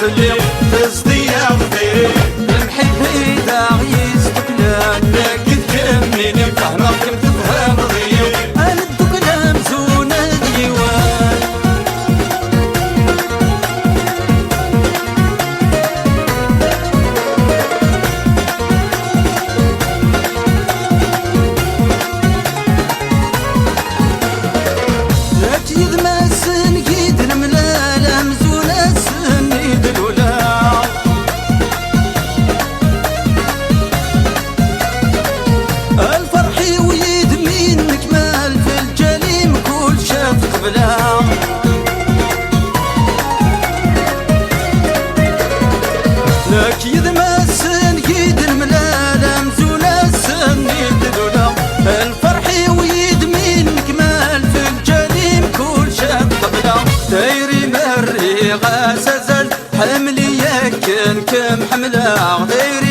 سلي تصدي يا غفيري المحب إذا يستقلال لكن كمني فهمك كم تفهم ضيق أنا الدقلام زون الديوان لك يذما السن قيد الملالة مزون السن يد الولا الفرحي ويد منك مال في الجليم كل شاف قبلا لك يذما السن قيد الملالة مزون السن يد الولا الفرحي ويد منك مال في الجليم كل شاف قبلا دايري مري غاسزل حملي يكن كم حمله دايري